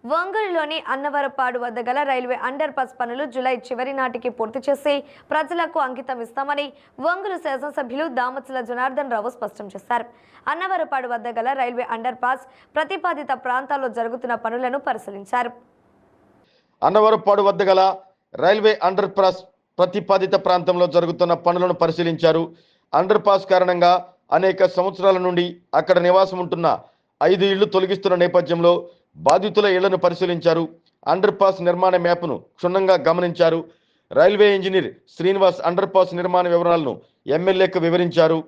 వంగూరులోని అన్నవరపాడు వద్ద గల railway under pass పనులు జూలై చివరి నాటికి పూర్తి చేసి ప్రజలకు అంకితం ఇస్తామని వంగూరు శాసనసభ్యులు దామచల జనార్దన్ రావు స్పష్టం చేశారు. అన్నవరపాడు వద్ద గల రైల్వే అండర్ పాస్ ప్రతిపాదిత ప్రాంతాల్లో జరుగుతున్న పనులను పరిశీలించారు. అన్నవరపాడు వద్ద గల రైల్వే అండర్ పాస్ ప్రతిపాదిత ప్రాంతంలో జరుగుతున్న పనులను పరిశీలించారు. అండర్ పాస్ కారణంగా అనేక సంవత్సరాల నుండి అక్కడ నివాసం ఉంటున్న 5 ఇళ్లు తొలగిస్తున్న నేపథ్యంలో బాధితుల ఇళ్లను పరిశీలించారు. అండర్ పాస్ నిర్మాణ మ్యాప్ను క్షుణ్ణంగా గమనించారు. Railway engineer Srinivas under pass నిర్మాణ వివరాలను ఎమ్మెల్యేకు వివరించారు.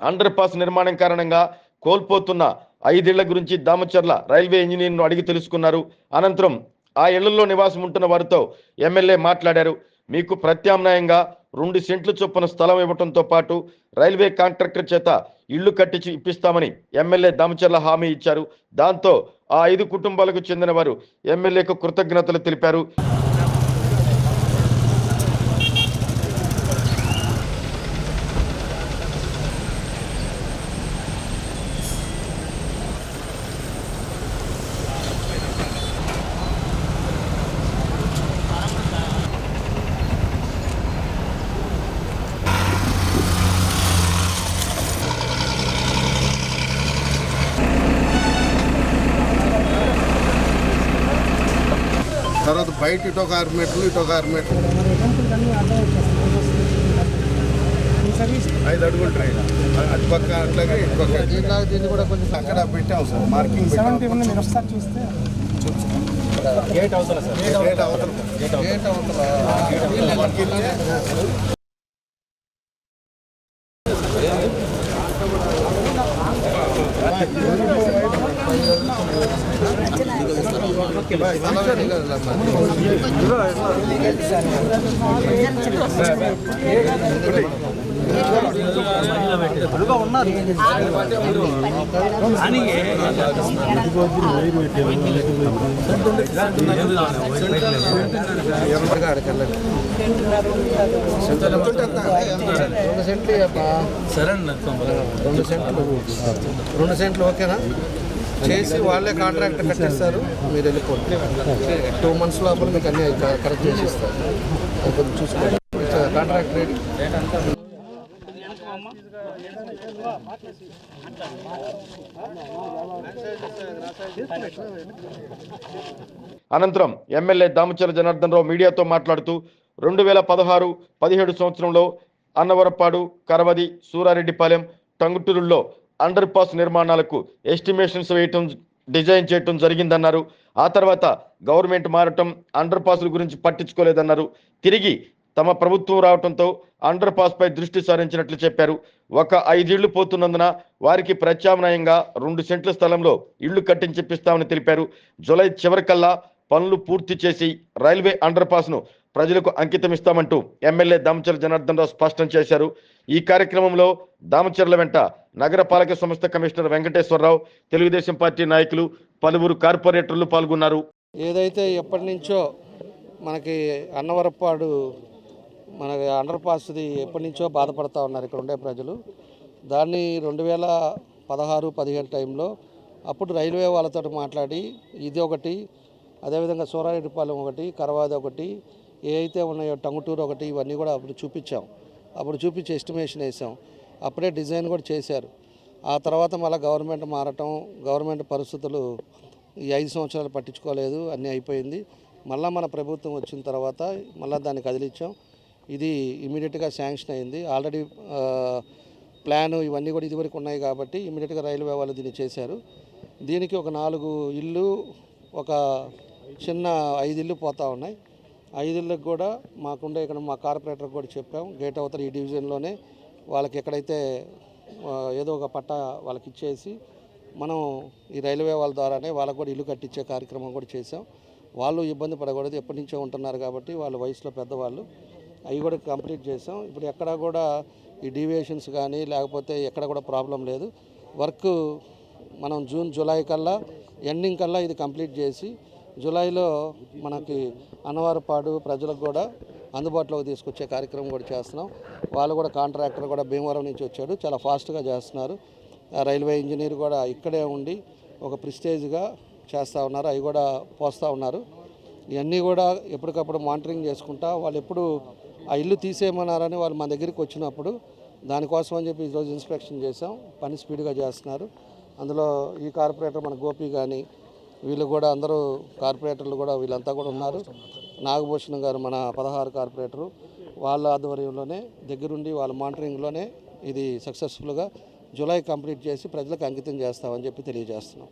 అండర్ పాస్ నిర్మాణం కారణంగా కోల్పోతున్న 5 ఇళ్ల గురించి దామచర్ల రైల్వే ఇంజనీర్ను అడిగి తెలుసుకున్నారు. అనంతరం ఆ ఇళ్లలో నివాసం ఉంటున్న వారితో ఎమ్మెల్యే మాట్లాడారు. మీకు ప్రత్యామ్నాయంగా 2 సెంట్ల చొప్పున స్థలం ఇవ్వడంతో పాటు రైల్వే కాంట్రాక్టర్ చేత ఇళ్లు కట్టించి ఇప్పిస్తామని ఎమ్మెల్యే దామచర్ల హామీ ఇచ్చారు. దాంతో ఆ 5 కుటుంబాలకు చెందిన వారు ఎమ్మెల్యేకు కృతజ్ఞతలు తెలిపారు. తర్వాత బయట ఇటు ఒక 6 మీటర్లు ఇటు ఒక 6 మీటర్లు 5 అడుగులు ట్రైన్ అటు పక్క అట్లాగే ఇటు పక్క దీన్ని కూడా కొంచెం అక్కడ పెట్టాం సార్ మార్కింగ్ చూస్తే గేట్ అవతల సార్ గేట్ అవతల ఉన్నారు రెండు సెంట్లు ఓకేనా చేసి వాళ్ళే కాంట్రాక్ట్ కట్టిస్తారు. మీరు వెళ్ళిపోండి. 2 months లోపల మీకు అన్నీ కరెక్ట్ చేసి ఇస్తారు. అది కొంచెం చూసుకోండి. Contract ready. అనంతరం ఎమ్మెల్యే దామచర్ల జనార్దన్ రావు మీడియాతో మాట్లాడుతూ 2016-17 సంవత్సరంలో అన్నవరపాడు, కరవది, సూరారెడ్డిపాలెం, టంగుటూరులో అండర్ పాస్ నిర్మాణాలకు ఎస్టిమేషన్స్ వేయటం, డిజైన్ చేయటం జరిగిందన్నారు. ఆ తర్వాత గవర్నమెంట్ మారటం, అండర్ పాస్ల గురించి పట్టించుకోలేదన్నారు. తిరిగి తమ ప్రభుత్వం రావడంతో అండర్ పాస్ పై దృష్టి సారించినట్లు చెప్పారు. ఒక 5 ఇళ్లు పోతున్నందున వారికి ప్రత్యామ్నాయంగా 2 సెంట్ల స్థలంలో ఇళ్లు కట్టించిప్పిస్తామని తెలిపారు. జూలై చివరికల్లా పనులు పూర్తి చేసి రైల్వే అండర్ పాస్ ను ప్రజలకు అంకితం ఇస్తామంటూ ఎమ్మెల్యే దామచర్ల జనార్దన్ రావు స్పష్టం చేశారు. ఈ కార్యక్రమంలో దామచర్ల వెంట నగరపాలక సంస్థ కమిషనర్ వెంకటేశ్వరరావు, తెలుగుదేశం పార్టీ నాయకులు, పలువురు కార్పొరేటర్లు పాల్గొన్నారు. ఏదైతే ఎప్పటి నుంచో మనకి అన్నవరపాడు మనకి అండర్ పాస్ది ఎప్పటి నుంచో బాధపడుతూ ఉన్నారు ఇక్కడ ఉండే ప్రజలు. దాన్ని 2016-17 టైంలో అప్పుడు రైల్వే వాళ్ళతో మాట్లాడి ఇది ఒకటి, అదేవిధంగా సూరారెడ్డిపాలెం ఒకటి, కరవాది ఒకటి, ఏ అయితే ఉన్నాయో టంగుటూరు ఒకటి, ఇవన్నీ కూడా అప్పుడు చూపించాం. అప్పుడు చూపించి ఎస్టిమేషన్ వేసాం. అప్పుడే డిజైన్ కూడా చేశారు. ఆ తర్వాత మళ్ళీ గవర్నమెంట్ మారటం, గవర్నమెంట్ పరిస్థితులు ఈ 5 సంవత్సరాలు పట్టించుకోలేదు, అన్నీ అయిపోయింది. మళ్ళీ మన ప్రభుత్వం వచ్చిన తర్వాత మళ్ళీ దాన్ని కదిలించాం. ఇది ఇమీడియట్గా శాంక్షన్ అయింది. ఆల్రెడీ ప్లాను ఇవన్నీ కూడా ఇదివరకు ఉన్నాయి కాబట్టి ఇమీడియట్గా రైల్వే వాళ్ళు దీన్ని చేశారు. దీనికి ఒక 4 ఇళ్ళు, ఒక చిన్న 5 ఇళ్ళు పోతూ ఉన్నాయి. 5 ఇళ్ళకి కూడా మాకుండే ఇక్కడ మా కార్పొరేటర్కి కూడా చెప్పాం. గేట్ అవతల ఈ డివిజన్లోనే వాళ్ళకి ఎక్కడైతే ఏదో ఒక పట్టా వాళ్ళకి ఇచ్చేసి మనం ఈ రైల్వే వాళ్ళ ద్వారానే వాళ్ళకు కూడా ఇల్లు కట్టించే కార్యక్రమం కూడా చేసాం. వాళ్ళు ఇబ్బంది పడకూడదు, ఎప్పటి నుంచో ఉంటున్నారు కాబట్టి వాళ్ళ వయసులో పెద్దవాళ్ళు, అవి కూడా కంప్లీట్ చేసాం. ఇప్పుడు ఎక్కడ కూడా ఈ డీవియేషన్స్ కానీ లేకపోతే ఎక్కడ కూడా ప్రాబ్లం లేదు. వర్క్ మనం జూలై కల్లా ఎండింగ్ కల్లా ఇది కంప్లీట్ చేసి జూలైలో మనకి అన్నవరపాడు ప్రజలకు కూడా అందుబాటులోకి తీసుకొచ్చే కార్యక్రమం కూడా చేస్తున్నాం. వాళ్ళు కూడా కాంట్రాక్టర్ కూడా భీమవరం నుంచి వచ్చాడు, చాలా ఫాస్ట్గా చేస్తున్నారు. రైల్వే ఇంజనీర్ కూడా ఇక్కడే ఉండి ఒక ప్రిస్టేజ్గా చేస్తూ ఉన్నారు, అవి కూడా పోస్తూ ఉన్నారు. ఇవన్నీ కూడా ఎప్పటికప్పుడు మానిటరింగ్ చేసుకుంటా వాళ్ళు ఎప్పుడు ఆ ఇల్లు తీసేయమన్నారని వాళ్ళు మన దగ్గరికి వచ్చినప్పుడు దానికోసం అని చెప్పి ఈరోజు ఇన్స్పెక్షన్ చేసాం. పని స్పీడ్గా చేస్తున్నారు. అందులో ఈ కార్పొరేటర్ మన గోపి కానీ వీళ్ళు కూడా అందరూ కార్పొరేటర్లు కూడా వీళ్ళంతా కూడా ఉన్నారు. నాగభూషణం గారు మన 16 కార్పొరేటరు వాళ్ళ ఆధ్వర్యంలోనే దగ్గరుండి వాళ్ళ మానిటరింగ్లోనే ఇది సక్సెస్ఫుల్గా జూలై కంప్లీట్ చేసి ప్రజలకు అంకితం చేస్తామని చెప్పి తెలియజేస్తున్నాం.